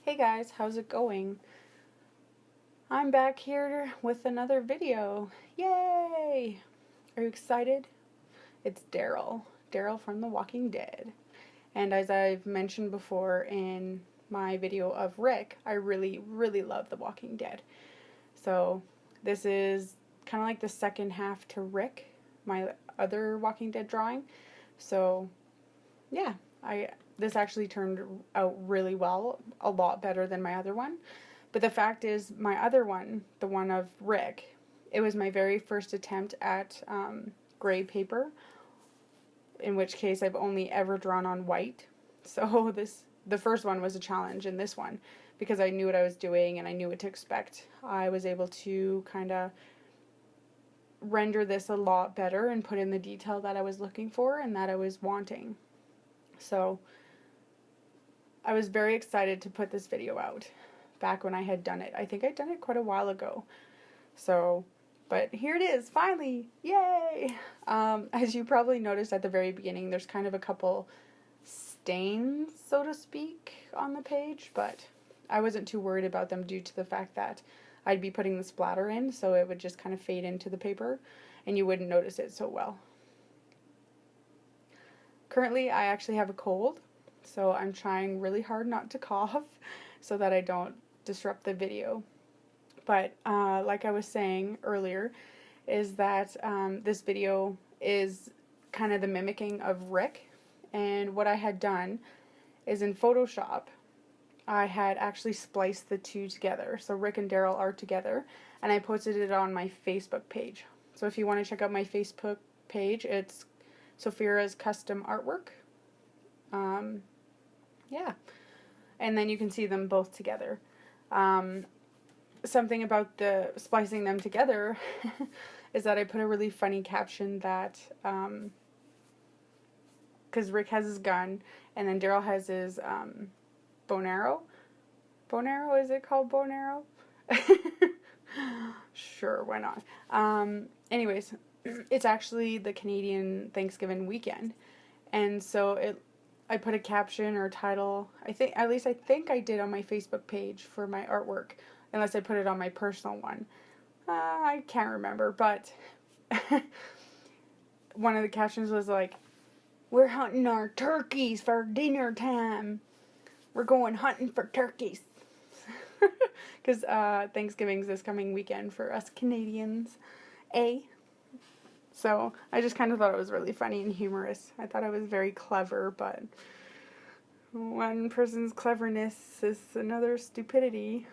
Hey guys, how's it going? I'm back here with another video. Yay! Are you excited? It's Daryl. Daryl from The Walking Dead. And as I've mentioned before in my video of Rick, I really love The Walking Dead. So this is kind of like the second half to Rick, my other Walking Dead drawing. So yeah, this actually turned out really well, a lot better than my other one. But the fact is, my other one, the one of Rick, it was my very first attempt at gray paper, in which case I've only ever drawn on white. So the first one was a challenge, and this one, because I knew what I was doing and I knew what to expect, I was able to kind of render this a lot better and put in the detail that I was looking for and that I was wanting. So I was very excited to put this video out back when I had done it. I think I'd done it quite a while ago. So, but here it is, finally, yay! As you probably noticed at the very beginning, there's kind of a couple stains, so to speak, on the page, but I wasn't too worried about them due to the fact that I'd be putting the splatter in, so it would just kind of fade into the paper, and you wouldn't notice it so well. Currently, I actually have a cold, so I'm trying really hard not to cough so that I don't disrupt the video. But like I was saying earlier, is that this video is kind of the mimicking of Rick, and what I had done is in Photoshop, I had actually spliced the two together. So Rick and Daryl are together, and I posted it on my Facebook page. So if you want to check out my Facebook page, it's Sofera's Custom Artwork. Yeah. And then you can see them both together. Something about the splicing them together is that I put a really funny caption that, because Rick has his gun, and then Daryl has his bow and arrow. Bow and arrow, is it called bow and arrow? Sure, why not? Anyways, it's actually the Canadian Thanksgiving weekend, and so I put a caption or title, I think I did on my Facebook page for my artwork, unless I put it on my personal one. I can't remember, but one of the captions was like, "We're hunting our turkeys for dinner time. We're going hunting for turkeys." Because Thanksgiving's this coming weekend for us Canadians, eh? So I just kind of thought it was really funny and humorous. I thought I was very clever, but one person's cleverness is another stupidity.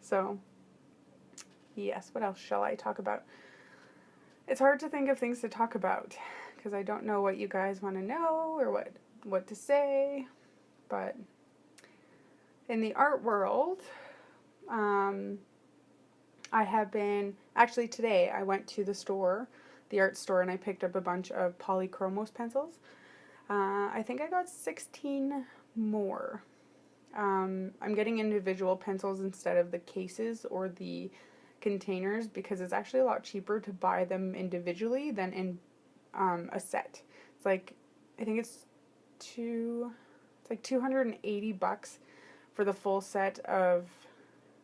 So, yes, what else shall I talk about? It's hard to think of things to talk about, because I don't know what you guys want to know or what to say, but in the art world, I have been, actually today I went to the store, the art store, and I picked up a bunch of polychromos pencils. I think I got 16 more. I'm getting individual pencils instead of the cases or the containers, because it's actually a lot cheaper to buy them individually than in a set. It's like, I think it's like $280 for the full set of,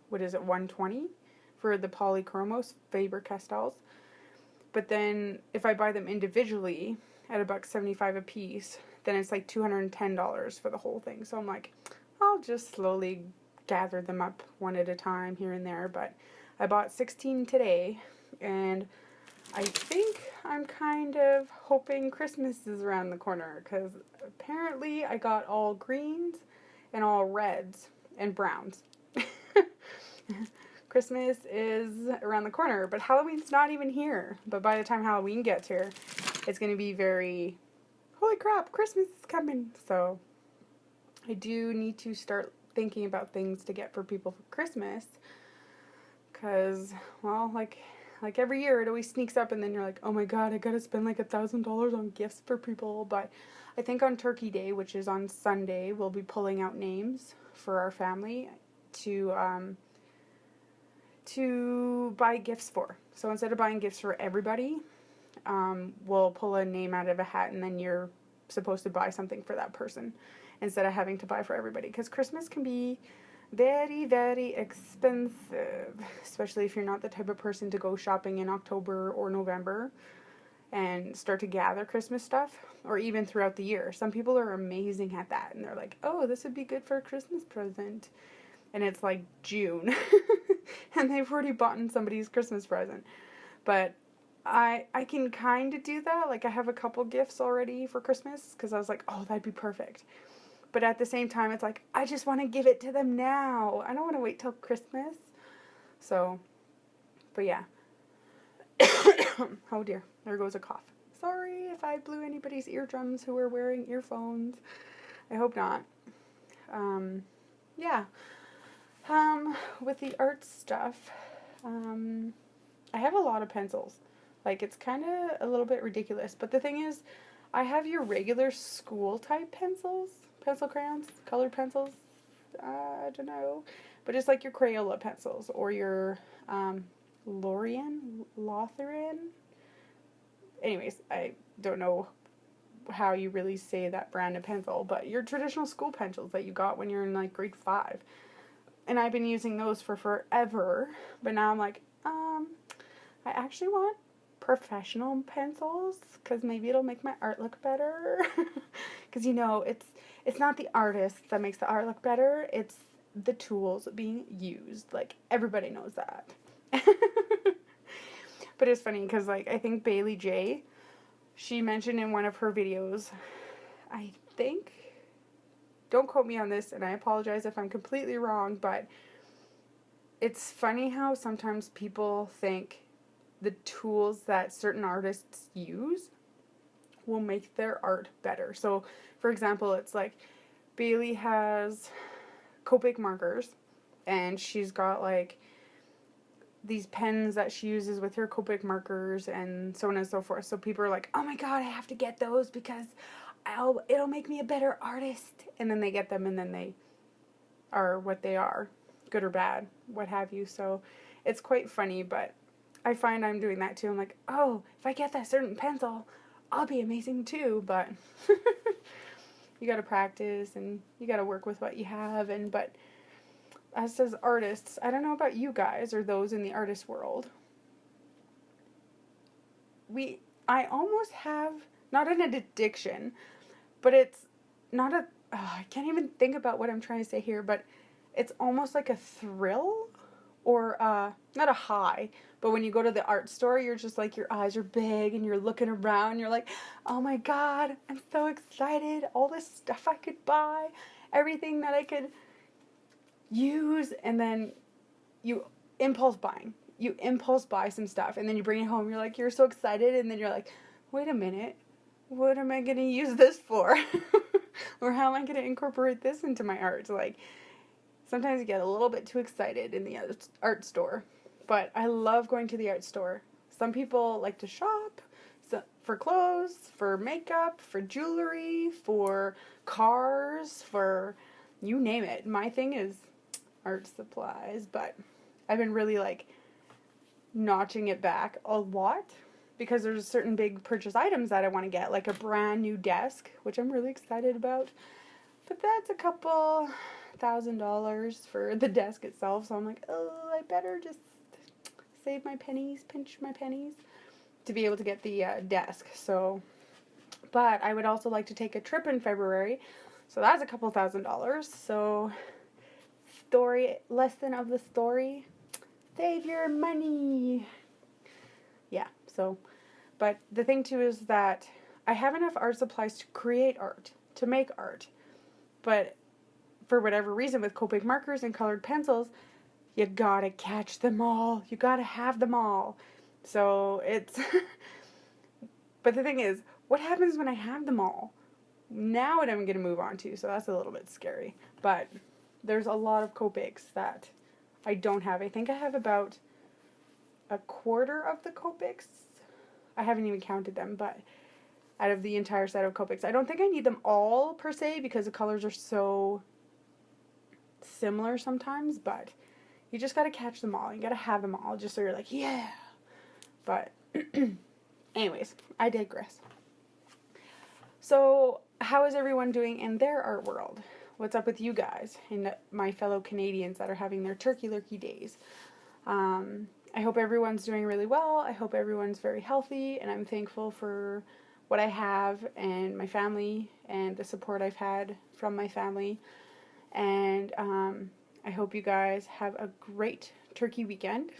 what is it, $120 for the polychromos Faber-Castells. But then if I buy them individually at $1.75 a piece, then it's like $210 for the whole thing. So I'm like, I'll just slowly gather them up one at a time here and there. But I bought 16 today, and I think I'm kind of hoping Christmas is around the corner, because apparently I got all greens and all reds and browns. Christmas is around the corner, but Halloween's not even here. But by the time Halloween gets here, it's going to be very, holy crap, Christmas is coming. So I do need to start thinking about things to get for people for Christmas, because, well, like every year it always sneaks up, and then you're like, oh my god, I gotta spend like $1,000 on gifts for people. But I think on Turkey Day, which is on Sunday, we'll be pulling out names for our family to buy gifts for. So instead of buying gifts for everybody, we'll pull a name out of a hat, and then your supposed to buy something for that person instead of having to buy for everybody, because Christmas can be very, very expensive, especially if you're not the type of person to go shopping in October or November and start to gather Christmas stuff, or even throughout the year. Some people are amazing at that, and they're like, oh, this would be good for a Christmas present. And it's like June, and they've already bought somebody's Christmas present. But I can kind of do that. Like, I have a couple gifts already for Christmas, because I was like, oh, that'd be perfect. But at the same time, it's like, I just want to give it to them now. I don't want to wait till Christmas. So, but yeah. Oh dear, there goes a cough. Sorry if I blew anybody's eardrums who are wearing earphones. I hope not. Yeah. With the art stuff, I have a lot of pencils. Like, it's kind of a little bit ridiculous. But the thing is, I have your regular school type pencils, pencil crayons, colored pencils. I don't know. But it's like your Crayola pencils or your, Lotharian. Anyways, I don't know how you really say that brand of pencil, but your traditional school pencils that you got when you're in like grade 5. And I've been using those for forever, but now I'm like, I actually want professional pencils, because maybe it'll make my art look better. Because, you know, it's not the artist that makes the art look better, it's the tools being used. Like, everybody knows that. But it's funny, because, like, I think Bailey J, she mentioned in one of her videos, I think, don't quote me on this, and I apologize if I'm completely wrong, but it's funny how sometimes people think the tools that certain artists use will make their art better. So, for example, it's like Bailey has Copic markers, and she's got like these pens that she uses with her Copic markers and so on and so forth. So people are like, oh my god, I have to get those because it'll make me a better artist. And then they get them, and then they are what they are, good or bad, what have you. So it's quite funny, but I find I'm doing that too. I'm like, oh, if I get that certain pencil, I'll be amazing too. But you gotta practice, and you gotta work with what you have. And but us as artists, I don't know about you guys or those in the artist world, I almost have, not an addiction, but it's not a, I can't even think about what I'm trying to say here, but it's almost like a thrill, or not a high, but when you go to the art store, you're just like, your eyes are big, and you're looking around, you're like, oh my god, I'm so excited, all this stuff I could buy, everything that I could use. And then you impulse buy some stuff, and then you bring it home, you're like, you're so excited, and then you're like, wait a minute, what am I going to use this for? Or how am I going to incorporate this into my art? Like, sometimes you get a little bit too excited in the art store, but I love going to the art store. Some people like to shop for clothes, for makeup, for jewelry, for cars, for you name it. My thing is art supplies, but I've been really like notching it back a lot, because there's certain big purchase items that I want to get, like a brand new desk, which I'm really excited about, but that's a couple $1,000 for the desk itself. So I'm like, oh, I better just save my pennies, pinch my pennies to be able to get the desk. So, but I would also like to take a trip in February, so that's a couple $1,000. So, lesson of the story, save your money. Yeah, so, but the thing too is that I have enough art supplies to create art, to make art, but for whatever reason, with Copic markers and colored pencils, you gotta catch them all. You gotta have them all. So it's, but the thing is, what happens when I have them all? Now what I'm gonna move on to, so that's a little bit scary. But there's a lot of Copics that I don't have. I think I have about a quarter of the Copics. I haven't even counted them, but out of the entire set of Copics. I don't think I need them all per se, because the colors are so similar sometimes, but you just gotta catch them all. You gotta have them all, just so you're like, yeah. But anyways, I digress. So, how is everyone doing in their art world? What's up with you guys and my fellow Canadians that are having their turkey lurkey days? I hope everyone's doing really well. I hope everyone's very healthy, and I'm thankful for what I have and my family and the support I've had from my family. And I hope you guys have a great turkey weekend.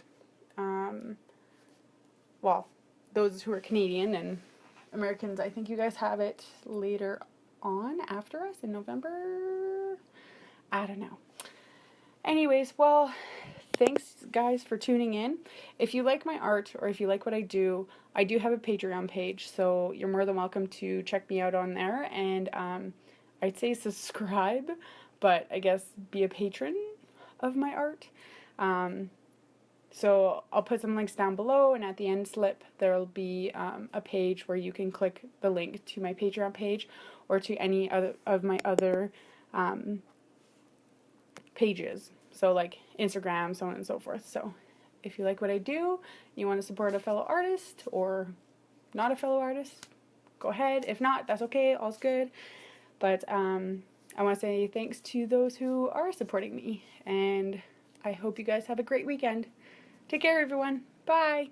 Well, those who are Canadian, and Americans, I think you guys have it later on after us in November. I don't know. Anyways, well, thanks guys for tuning in. If you like my art or if you like what I do have a Patreon page, so you're more than welcome to check me out on there. And I'd say subscribe, but I guess be a patron of my art. So I'll put some links down below, and at the end slip there'll be a page where you can click the link to my Patreon page or to any other of my other pages. So like Instagram, so on and so forth. So if you like what I do, you want to support a fellow artist or not a fellow artist, go ahead. If not, that's okay, all's good. But I want to say thanks to those who are supporting me, and I hope you guys have a great weekend. Take care, everyone. Bye.